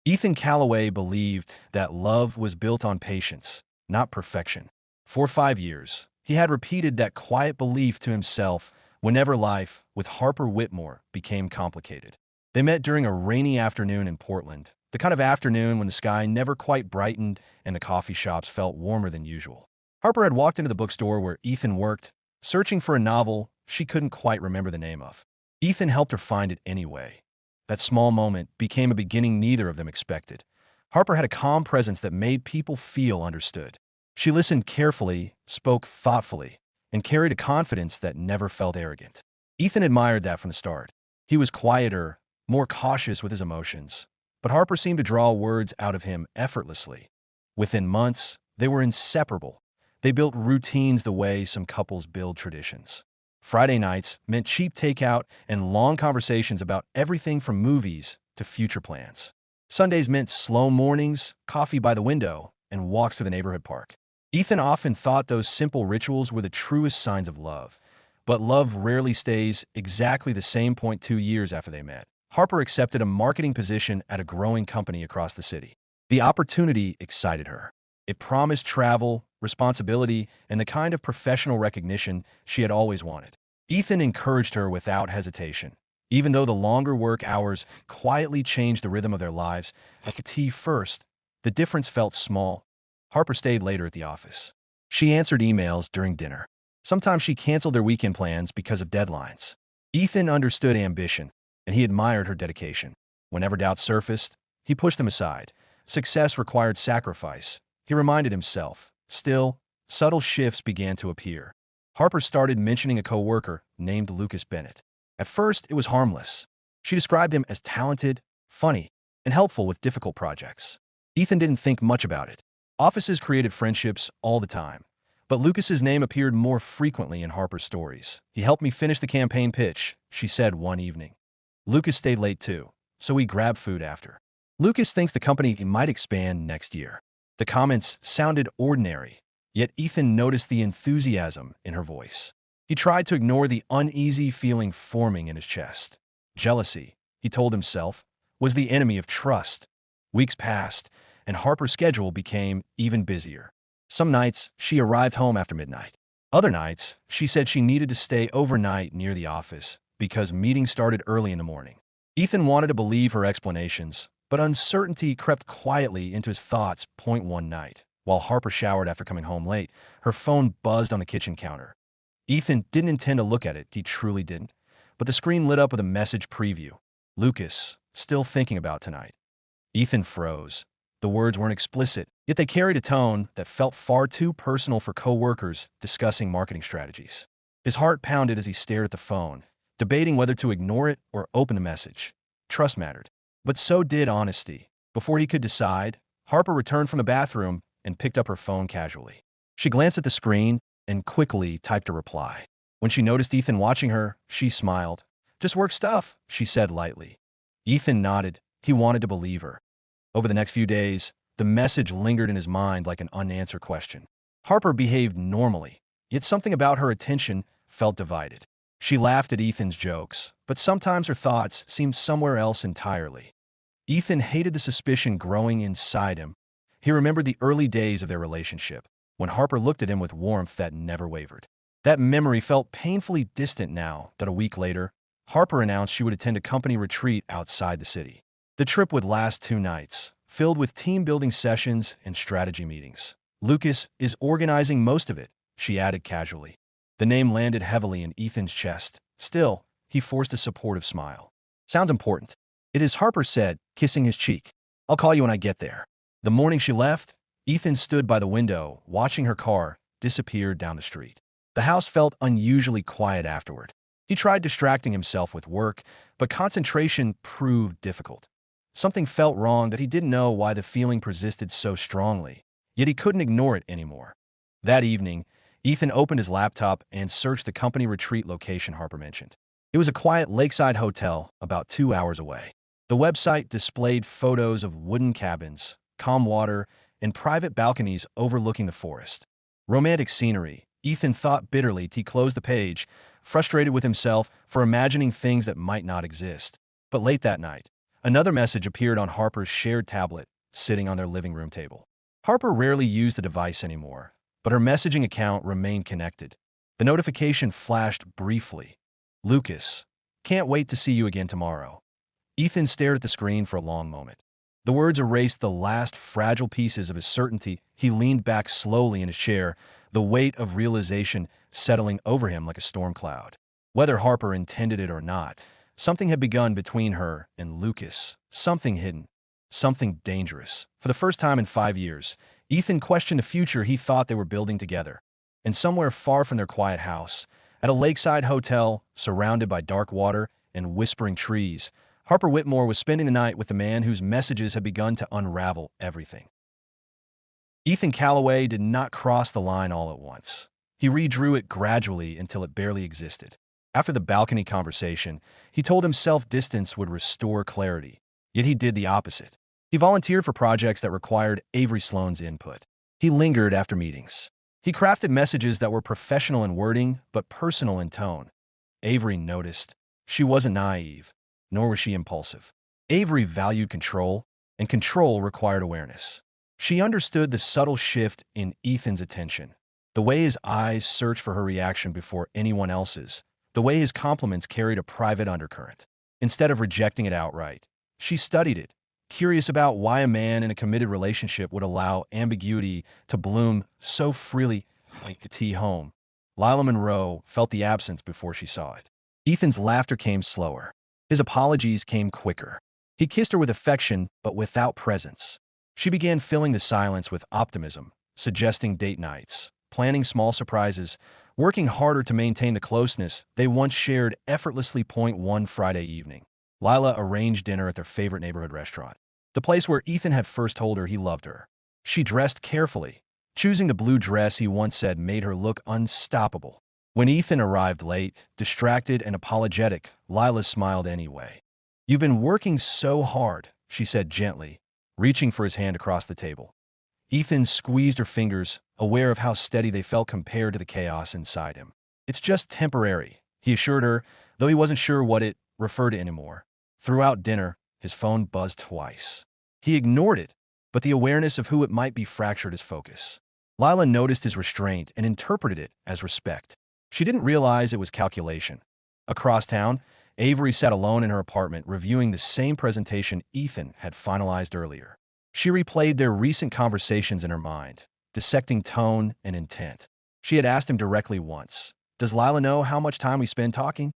Ethan Calloway believed that love was built on patience, not perfection. For 5 years, he had repeated that quiet belief to himself whenever life with Harper Whitmore became complicated. They met during a rainy afternoon in Portland, the kind of afternoon when the sky never quite brightened and the coffee shops felt warmer than usual. Harper had walked into the bookstore where Ethan worked, searching for a novel she couldn't quite remember the name of. Ethan helped her find it anyway. That small moment became a beginning neither of them expected. Harper had a calm presence that made people feel understood. She listened carefully, spoke thoughtfully, and carried a confidence that never felt arrogant. Ethan admired that from the start. He was quieter, more cautious with his emotions, but Harper seemed to draw words out of him effortlessly. Within months, they were inseparable. They built routines the way some couples build traditions. Friday nights meant cheap takeout and long conversations about everything from movies to future plans. Sundays meant slow mornings, coffee by the window, and walks to the neighborhood park. Ethan often thought those simple rituals were the truest signs of love, but love rarely stays exactly the same point 2 years after they met. Harper accepted a marketing position at a growing company across the city. The opportunity excited her. It promised travel, responsibility, and the kind of professional recognition she had always wanted. Ethan encouraged her without hesitation. Even though the longer work hours quietly changed the rhythm of their lives, at the tea first, the difference felt small. Harper stayed later at the office. She answered emails during dinner. Sometimes she canceled their weekend plans because of deadlines. Ethan understood ambition, and he admired her dedication. Whenever doubts surfaced, he pushed them aside. Success required sacrifice, he reminded himself. Still, subtle shifts began to appear. Harper started mentioning a coworker named Lucas Bennett. At first, it was harmless. She described him as talented, funny, and helpful with difficult projects. Ethan didn't think much about it. Offices created friendships all the time, but Lucas's name appeared more frequently in Harper's stories. He helped me finish the campaign pitch, she said one evening. Lucas stayed late too, so we grabbed food after. Lucas thinks the company might expand next year. The comments sounded ordinary, yet Ethan noticed the enthusiasm in her voice. He tried to ignore the uneasy feeling forming in his chest. Jealousy, he told himself, was the enemy of trust. Weeks passed, and Harper's schedule became even busier. Some nights, she arrived home after midnight. Other nights, she said she needed to stay overnight near the office because meetings started early in the morning. Ethan wanted to believe her explanations, but uncertainty crept quietly into his thoughts. One night, while Harper showered after coming home late, her phone buzzed on the kitchen counter. Ethan didn't intend to look at it, he truly didn't, but the screen lit up with a message preview. Lucas, still thinking about tonight. Ethan froze. The words weren't explicit, yet they carried a tone that felt far too personal for coworkers discussing marketing strategies. His heart pounded as he stared at the phone, debating whether to ignore it or open the message. Trust mattered, but so did honesty. Before he could decide, Harper returned from the bathroom and picked up her phone casually. She glanced at the screen and quickly typed a reply. When she noticed Ethan watching her, she smiled. "Just work stuff," she said lightly. Ethan nodded. He wanted to believe her. Over the next few days, the message lingered in his mind like an unanswered question. Harper behaved normally, yet something about her attention felt divided. She laughed at Ethan's jokes, but sometimes her thoughts seemed somewhere else entirely. Ethan hated the suspicion growing inside him. He remembered the early days of their relationship, when Harper looked at him with warmth that never wavered. That memory felt painfully distant now that a week later, Harper announced she would attend a company retreat outside the city. The trip would last 2 nights, filled with team-building sessions and strategy meetings. "Lucas is organizing most of it," she added casually. The name landed heavily in Ethan's chest. Still, he forced a supportive smile. "Sounds important." "It is," Harper said, kissing his cheek. "I'll call you when I get there." The morning she left, Ethan stood by the window, watching her car disappear down the street. The house felt unusually quiet afterward. He tried distracting himself with work, but concentration proved difficult. Something felt wrong that he didn't know why the feeling persisted so strongly, yet he couldn't ignore it anymore. That evening, Ethan opened his laptop and searched the company retreat location Harper mentioned. It was a quiet lakeside hotel about 2 hours away. The website displayed photos of wooden cabins, calm water, and private balconies overlooking the forest. Romantic scenery, Ethan thought bitterly. He closed the page, frustrated with himself for imagining things that might not exist. But late that night, Another message appeared on Harper's shared tablet, sitting on their living room table. Harper rarely used the device anymore, but her messaging account remained connected. The notification flashed briefly. Lucas, can't wait to see you again tomorrow. Ethan stared at the screen for a long moment. The words erased the last fragile pieces of his certainty. He leaned back slowly in his chair, the weight of realization settling over him like a storm cloud. Whether Harper intended it or not, something had begun between her and Lucas. Something hidden. Something dangerous. For the first time in 5 years, Ethan questioned the future he thought they were building together. And somewhere far from their quiet house, at a lakeside hotel, surrounded by dark water and whispering trees, Harper Whitmore was spending the night with the man whose messages had begun to unravel everything. Ethan Calloway did not cross the line all at once. He redrew it gradually until it barely existed. After the balcony conversation, he told himself distance would restore clarity. Yet he did the opposite. He volunteered for projects that required Avery Sloane's input. He lingered after meetings. He crafted messages that were professional in wording but personal in tone. Avery noticed. She wasn't naive, nor was she impulsive. Avery valued control, and control required awareness. She understood the subtle shift in Ethan's attention, the way his eyes searched for her reaction before anyone else's, the way his compliments carried a private undercurrent. Instead of rejecting it outright, she studied it, curious about why a man in a committed relationship would allow ambiguity to bloom so freely like a tea home. Lila Monroe felt the absence before she saw it. Ethan's laughter came slower. His apologies came quicker. He kissed her with affection, but without presence. She began filling the silence with optimism, suggesting date nights, planning small surprises, working harder to maintain the closeness they once shared effortlessly. One Friday evening, Lila arranged dinner at their favorite neighborhood restaurant, the place where Ethan had first told her he loved her. She dressed carefully, choosing the blue dress he once said made her look unstoppable. When Ethan arrived late, distracted and apologetic, Lila smiled anyway. "You've been working so hard," she said gently, reaching for his hand across the table. Ethan squeezed her fingers, aware of how steady they felt compared to the chaos inside him. "It's just temporary," he assured her, though he wasn't sure what it referred to anymore. Throughout dinner, his phone buzzed twice. He ignored it, but the awareness of who it might be fractured his focus. Lila noticed his restraint and interpreted it as respect. She didn't realize it was calculation. Across town, Avery sat alone in her apartment reviewing the same presentation Ethan had finalized earlier. She replayed their recent conversations in her mind, dissecting tone and intent. She had asked him directly once, "Does Lila know how much time we spend talking?"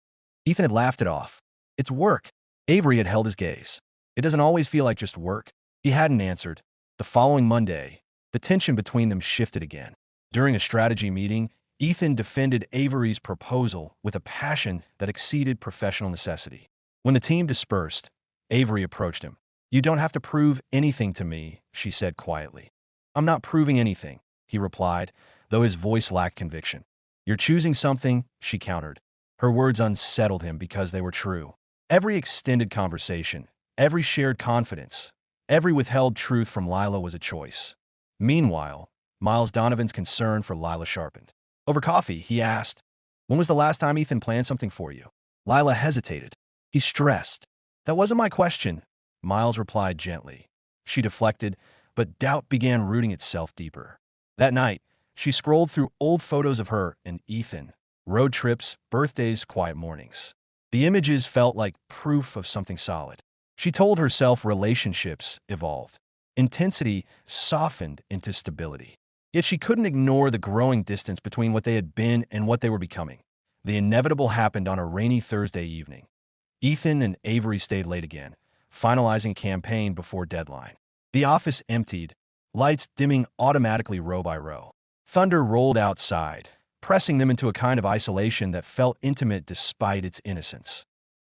Ethan had laughed it off. "It's work." Avery had held his gaze. "It doesn't always feel like just work." He hadn't answered. The following Monday, the tension between them shifted again. During a strategy meeting, Ethan defended Avery's proposal with a passion that exceeded professional necessity. When the team dispersed, Avery approached him. "You don't have to prove anything to me," she said quietly. "I'm not proving anything," he replied, though his voice lacked conviction. "You're choosing something," she countered. Her words unsettled him because they were true. Every extended conversation, every shared confidence, every withheld truth from Lila was a choice. Meanwhile, Miles Donovan's concern for Lila sharpened. Over coffee, he asked, "When was the last time Ethan planned something for you?" Lila hesitated. "He's stressed." "That wasn't my question," Miles replied gently. She deflected, but doubt began rooting itself deeper. That night, she scrolled through old photos of her and Ethan, road trips, birthdays, quiet mornings. The images felt like proof of something solid. She told herself relationships evolved. Intensity softened into stability. Yet she couldn't ignore the growing distance between what they had been and what they were becoming. The inevitable happened on a rainy Thursday evening. Ethan and Avery stayed late again, finalizing a campaign before deadline. The office emptied, lights dimming automatically row by row. Thunder rolled outside, pressing them into a kind of isolation that felt intimate despite its innocence.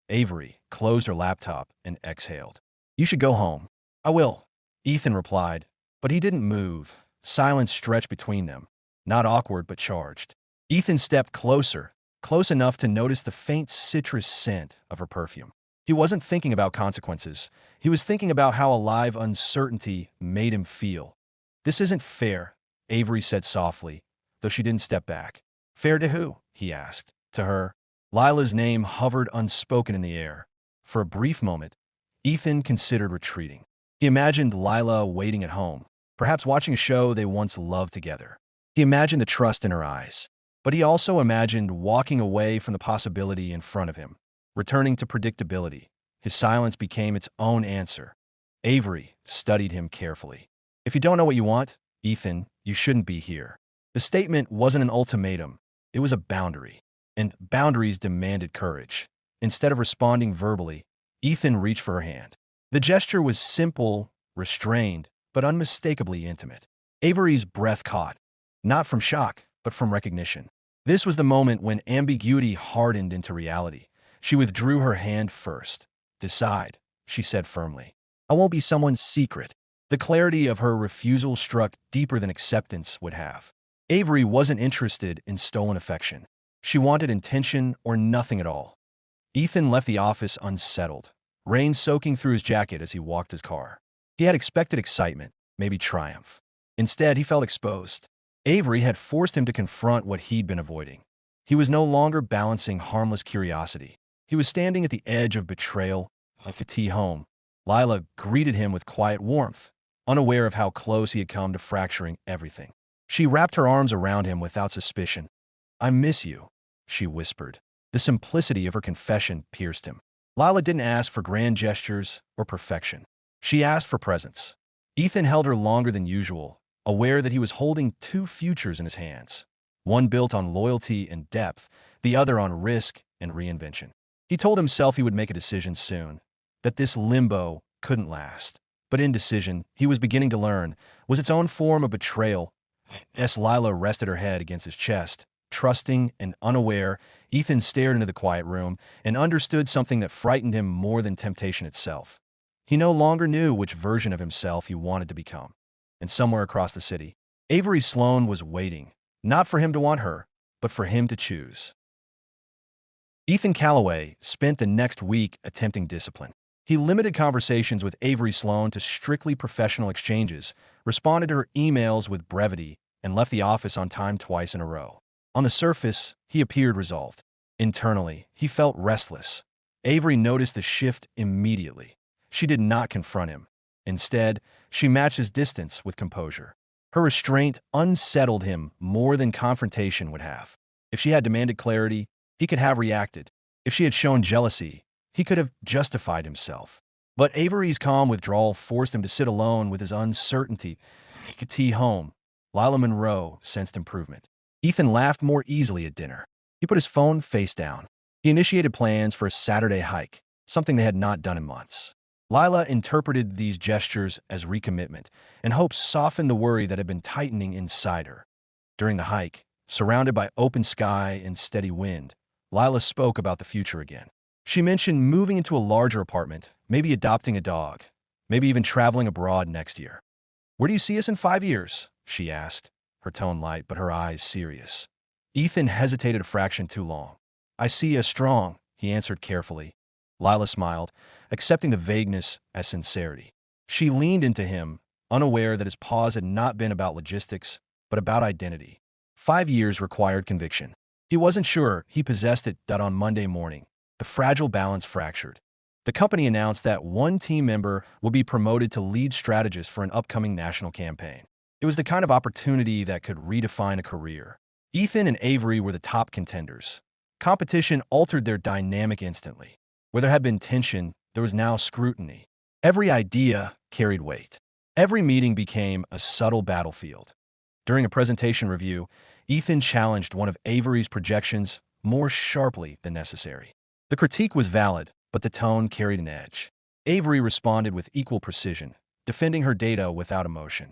Avery closed her laptop and exhaled. "You should go home." "I will," Ethan replied, but he didn't move. Silence stretched between them, not awkward but charged. Ethan stepped closer, close enough to notice the faint citrus scent of her perfume. He wasn't thinking about consequences. He was thinking about how alive uncertainty made him feel. "This isn't fair," Avery said softly, though she didn't step back. "Fair to who?" he asked. "To her." Lila's name hovered unspoken in the air. For a brief moment, Ethan considered retreating. He imagined Lila waiting at home, perhaps watching a show they once loved together. He imagined the trust in her eyes. But he also imagined walking away from the possibility in front of him, returning to predictability. His silence became its own answer. Avery studied him carefully. If you don't know what you want, Ethan, you shouldn't be here. The statement wasn't an ultimatum. It was a boundary. And boundaries demanded courage. Instead of responding verbally, Ethan reached for her hand. The gesture was simple, restrained, but unmistakably intimate. Avery's breath caught, not from shock, but from recognition. This was the moment when ambiguity hardened into reality. She withdrew her hand first. "Decide," she said firmly. "I won't be someone's secret." The clarity of her refusal struck deeper than acceptance would have. Avery wasn't interested in stolen affection. She wanted intention or nothing at all. Ethan left the office unsettled, rain soaking through his jacket as he walked his car. He had expected excitement, maybe triumph. Instead, he felt exposed. Avery had forced him to confront what he'd been avoiding. He was no longer balancing harmless curiosity. He was standing at the edge of betrayal, like a tea home. Lila greeted him with quiet warmth, unaware of how close he had come to fracturing everything. She wrapped her arms around him without suspicion. "I miss you," she whispered. The simplicity of her confession pierced him. Lila didn't ask for grand gestures or perfection. She asked for presence. Ethan held her longer than usual, aware that he was holding two futures in his hands, one built on loyalty and depth, the other on risk and reinvention. He told himself he would make a decision soon, that this limbo couldn't last. But indecision, he was beginning to learn, was its own form of betrayal. As Lila rested her head against his chest, trusting and unaware, Ethan stared into the quiet room and understood something that frightened him more than temptation itself. He no longer knew which version of himself he wanted to become. And somewhere across the city, Avery Sloane was waiting, not for him to want her, but for him to choose. Ethan Calloway spent the next week attempting discipline. He limited conversations with Avery Sloane to strictly professional exchanges, responded to her emails with brevity, and left the office on time twice in a row. On the surface, he appeared resolved. Internally, he felt restless. Avery noticed the shift immediately. She did not confront him. Instead, she matched his distance with composure. Her restraint unsettled him more than confrontation would have. If she had demanded clarity, he could have reacted. If she had shown jealousy, he could have justified himself. But Avery's calm withdrawal forced him to sit alone with his uncertainty. He could tea home. Lila Monroe sensed improvement. Ethan laughed more easily at dinner. He put his phone face down. He initiated plans for a Saturday hike, something they had not done in months. Lila interpreted these gestures as recommitment, and hope softened the worry that had been tightening inside her. During the hike, surrounded by open sky and steady wind, Lila spoke about the future again. She mentioned moving into a larger apartment, maybe adopting a dog, maybe even traveling abroad next year. "Where do you see us in 5 years?" she asked, her tone light but her eyes serious. Ethan hesitated a fraction too long. "I see us strong," he answered carefully. Lila smiled, accepting the vagueness as sincerity. She leaned into him, unaware that his pause had not been about logistics, but about identity. 5 years required conviction. He wasn't sure he possessed it that on Monday morning, the fragile balance fractured. The company announced that one team member would be promoted to lead strategist for an upcoming national campaign. It was the kind of opportunity that could redefine a career. Ethan and Avery were the top contenders. Competition altered their dynamic instantly. Where there had been tension, there was now scrutiny. Every idea carried weight. Every meeting became a subtle battlefield. During a presentation review, Ethan challenged one of Avery's projections more sharply than necessary. The critique was valid, but the tone carried an edge. Avery responded with equal precision, defending her data without emotion.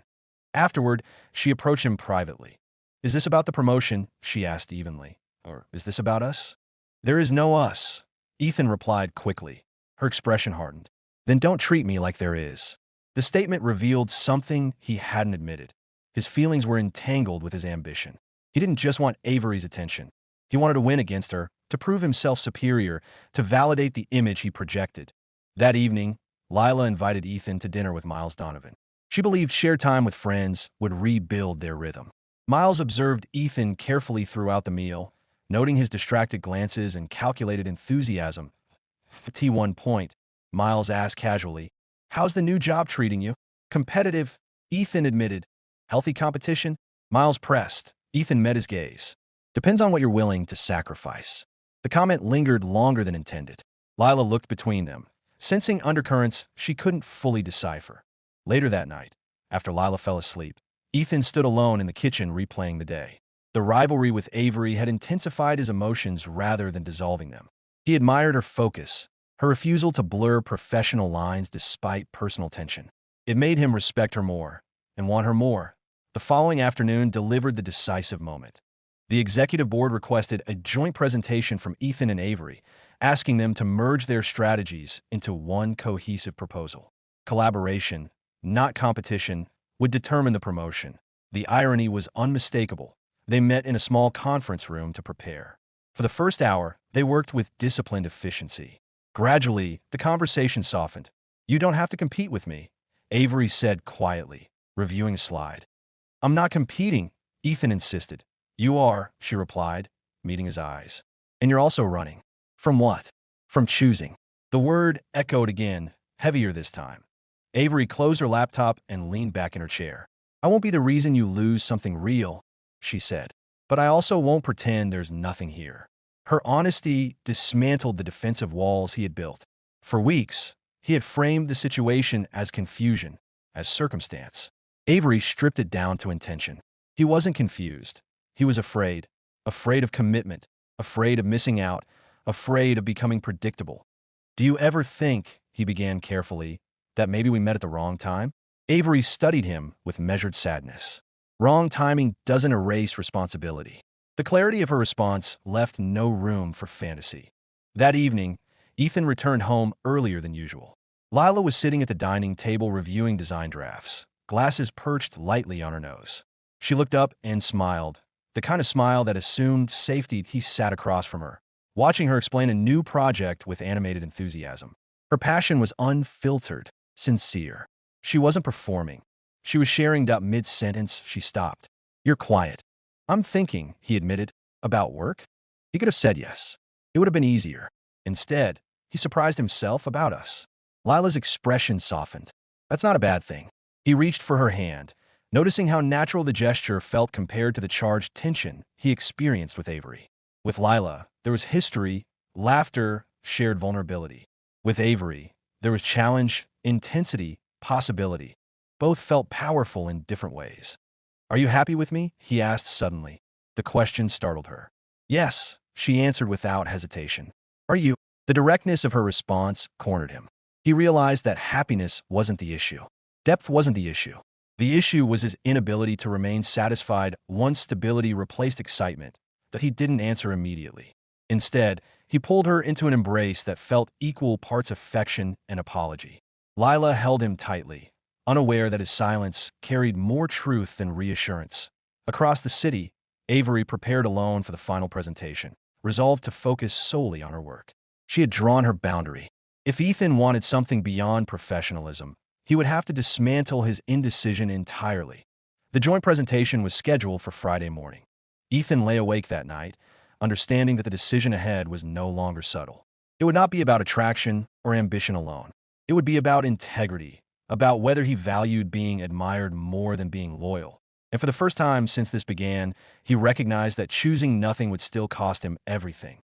Afterward, she approached him privately. "Is this about the promotion?" she asked evenly. "Or is this about us?" "There is no us," Ethan replied quickly. Her expression hardened. "Then don't treat me like there is." The statement revealed something he hadn't admitted. His feelings were entangled with his ambition. He didn't just want Avery's attention. He wanted to win against her, to prove himself superior, to validate the image he projected. That evening, Lila invited Ethan to dinner with Miles Donovan. She believed shared time with friends would rebuild their rhythm. Miles observed Ethan carefully throughout the meal, noting his distracted glances and calculated enthusiasm. At one point, Miles asked casually. How's the new job treating you? Competitive, Ethan admitted. Healthy competition? Miles pressed. Ethan met his gaze. Depends on what you're willing to sacrifice. The comment lingered longer than intended. Lila looked between them, sensing undercurrents she couldn't fully decipher. Later that night, after Lila fell asleep, Ethan stood alone in the kitchen replaying the day. The rivalry with Avery had intensified his emotions rather than dissolving them. He admired her focus, her refusal to blur professional lines despite personal tension. It made him respect her more and want her more. The following afternoon delivered the decisive moment. The executive board requested a joint presentation from Ethan and Avery, asking them to merge their strategies into one cohesive proposal. Collaboration, not competition, would determine the promotion. The irony was unmistakable. They met in a small conference room to prepare. For the first hour, they worked with disciplined efficiency. Gradually, the conversation softened. You don't have to compete with me, Avery said quietly, reviewing a slide. I'm not competing, Ethan insisted. You are, she replied, meeting his eyes. And you're also running. From what? From choosing. The word echoed again, heavier this time. Avery closed her laptop and leaned back in her chair. I won't be the reason you lose something real, she said. But I also won't pretend there's nothing here. Her honesty dismantled the defensive walls he had built. For weeks, he had framed the situation as confusion, as circumstance. Avery stripped it down to intention. He wasn't confused. He was afraid. Afraid of commitment. Afraid of missing out. Afraid of becoming predictable. Do you ever think, he began carefully, that maybe we met at the wrong time? Avery studied him with measured sadness. Wrong timing doesn't erase responsibility. The clarity of her response left no room for fantasy. That evening, Ethan returned home earlier than usual. Lila was sitting at the dining table reviewing design drafts, glasses perched lightly on her nose. She looked up and smiled, the kind of smile that assumed safety. He sat across from her, watching her explain a new project with animated enthusiasm. Her passion was unfiltered, sincere. She wasn't performing. She was sharing. Mid-sentence, she stopped. You're quiet. I'm thinking, he admitted. About work? He could have said yes. It would have been easier. Instead, he surprised himself about us. Lila's expression softened. That's not a bad thing. He reached for her hand, noticing how natural the gesture felt compared to the charged tension he experienced with Avery. With Lila, there was history, laughter, shared vulnerability. With Avery, there was challenge, intensity, possibility. Both felt powerful in different ways. Are you happy with me? He asked suddenly. The question startled her. Yes, she answered without hesitation. Are you? The directness of her response cornered him. He realized that happiness wasn't the issue. Depth wasn't the issue. The issue was his inability to remain satisfied once stability replaced excitement, that he didn't answer immediately. Instead, he pulled her into an embrace that felt equal parts affection and apology. Lila held him tightly, unaware that his silence carried more truth than reassurance. Across the city, Avery prepared alone for the final presentation, resolved to focus solely on her work. She had drawn her boundary. If Ethan wanted something beyond professionalism, he would have to dismantle his indecision entirely. The joint presentation was scheduled for Friday morning. Ethan lay awake that night, understanding that the decision ahead was no longer subtle. It would not be about attraction or ambition alone. It would be about integrity, about whether he valued being admired more than being loyal. And for the first time since this began, he recognized that choosing nothing would still cost him everything.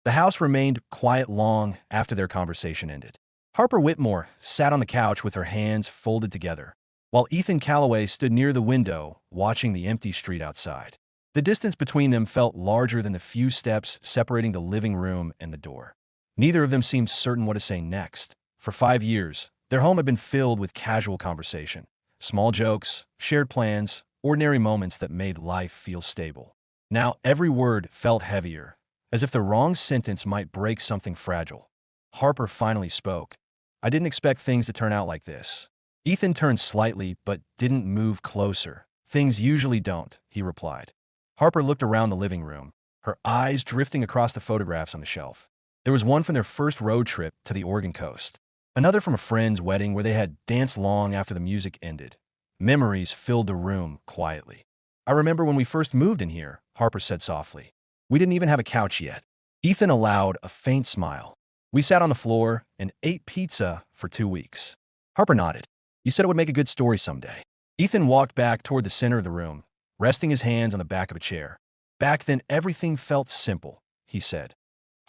The house remained quiet long after their conversation ended. Harper Whitmore sat on the couch with her hands folded together, while Ethan Calloway stood near the window, watching the empty street outside. The distance between them felt larger than the few steps separating the living room and the door. Neither of them seemed certain what to say next. For 5 years, their home had been filled with casual conversation, small jokes, shared plans, ordinary moments that made life feel stable. Now every word felt heavier, as if the wrong sentence might break something fragile. Harper finally spoke. I didn't expect things to turn out like this. Ethan turned slightly, but didn't move closer. Things usually don't, he replied. Harper looked around the living room, her eyes drifting across the photographs on the shelf. There was one from their first road trip to the Oregon coast, another from a friend's wedding where they had danced long after the music ended. Memories filled the room quietly. I remember when we first moved in here, Harper said softly. We didn't even have a couch yet. Ethan allowed a faint smile. We sat on the floor and ate pizza for 2 weeks. Harper nodded. You said it would make a good story someday. Ethan walked back toward the center of the room, resting his hands on the back of a chair. Back then, everything felt simple, he said.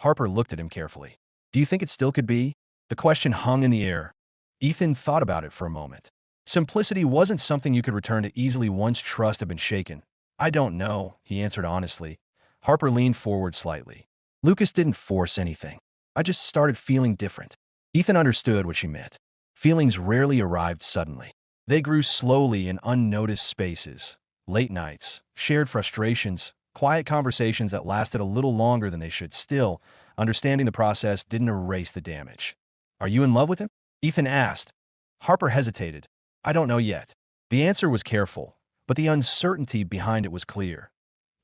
Harper looked at him carefully. Do you think it still could be? The question hung in the air. Ethan thought about it for a moment. Simplicity wasn't something you could return to easily once trust had been shaken. I don't know, he answered honestly. Harper leaned forward slightly. Lucas didn't force anything. I just started feeling different. Ethan understood what she meant. Feelings rarely arrived suddenly. They grew slowly in unnoticed spaces. Late nights, shared frustrations, quiet conversations that lasted a little longer than they should. Still, understanding the process didn't erase the damage. Are you in love with him? Ethan asked. Harper hesitated. I don't know yet. The answer was careful, but the uncertainty behind it was clear.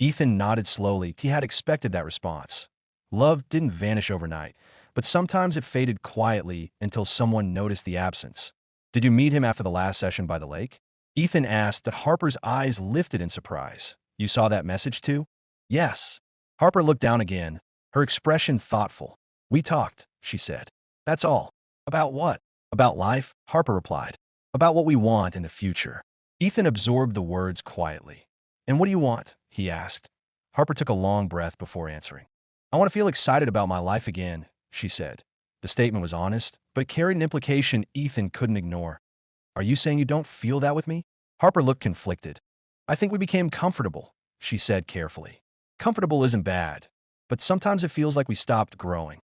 Ethan nodded slowly. He had expected that response. Love didn't vanish overnight, but sometimes it faded quietly until someone noticed the absence. Did you meet him after the last session by the lake? Ethan asked that Harper's eyes lifted in surprise. You saw that message too? Yes. Harper looked down again, her expression thoughtful. We talked, she said. That's all. About what? About life, Harper replied. About what we want in the future. Ethan absorbed the words quietly. And what do you want? He asked. Harper took a long breath before answering. I want to feel excited about my life again, she said. The statement was honest, but it carried an implication Ethan couldn't ignore. Are you saying you don't feel that with me? Harper looked conflicted. I think we became comfortable, she said carefully. Comfortable isn't bad, but sometimes it feels like we stopped growing.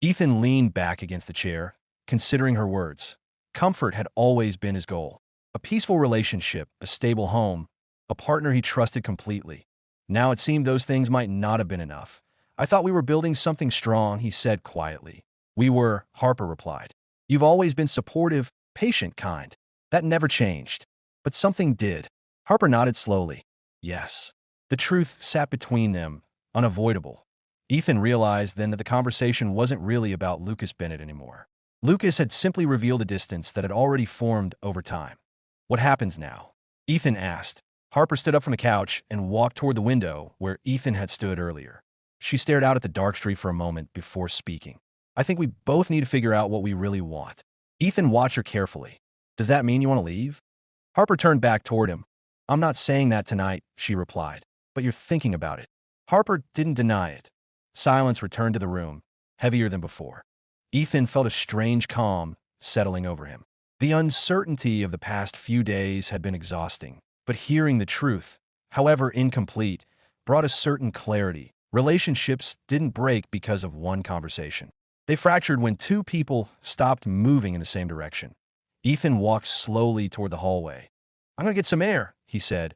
Ethan leaned back against the chair, considering her words. Comfort had always been his goal. A peaceful relationship, a stable home, a partner he trusted completely. Now it seemed those things might not have been enough. I thought we were building something strong, he said quietly. We were, Harper replied. You've always been supportive, patient, kind. That never changed. But something did. Harper nodded slowly. Yes. The truth sat between them, unavoidable. Ethan realized then that the conversation wasn't really about Lucas Bennett anymore. Lucas had simply revealed a distance that had already formed over time. What happens now? Ethan asked. Harper stood up from the couch and walked toward the window where Ethan had stood earlier. She stared out at the dark street for a moment before speaking. I think we both need to figure out what we really want. Ethan watched her carefully. Does that mean you want to leave? Harper turned back toward him. I'm not saying that tonight, she replied, but you're thinking about it. Harper didn't deny it. Silence returned to the room, heavier than before. Ethan felt a strange calm settling over him. The uncertainty of the past few days had been exhausting, but hearing the truth, however incomplete, brought a certain clarity. Relationships didn't break because of one conversation. They fractured when two people stopped moving in the same direction. Ethan walked slowly toward the hallway. I'm going to get some air, he said.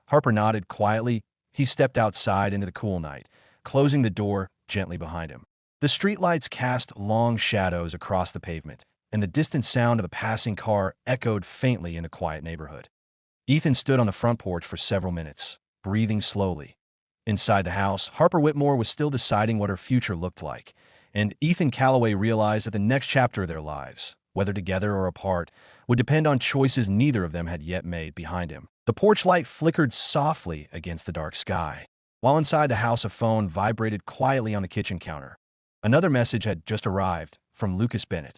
Harper nodded quietly. He stepped outside into the cool night, closing the door gently behind him. The streetlights cast long shadows across the pavement, and the distant sound of a passing car echoed faintly in the quiet neighborhood. Ethan stood on the front porch for several minutes, breathing slowly. Inside the house, Harper Whitmore was still deciding what her future looked like, and Ethan Calloway realized that the next chapter of their lives, whether together or apart, would depend on choices neither of them had yet made behind him. The porch light flickered softly against the dark sky, while inside the house a phone vibrated quietly on the kitchen counter. Another message had just arrived from Lucas Bennett.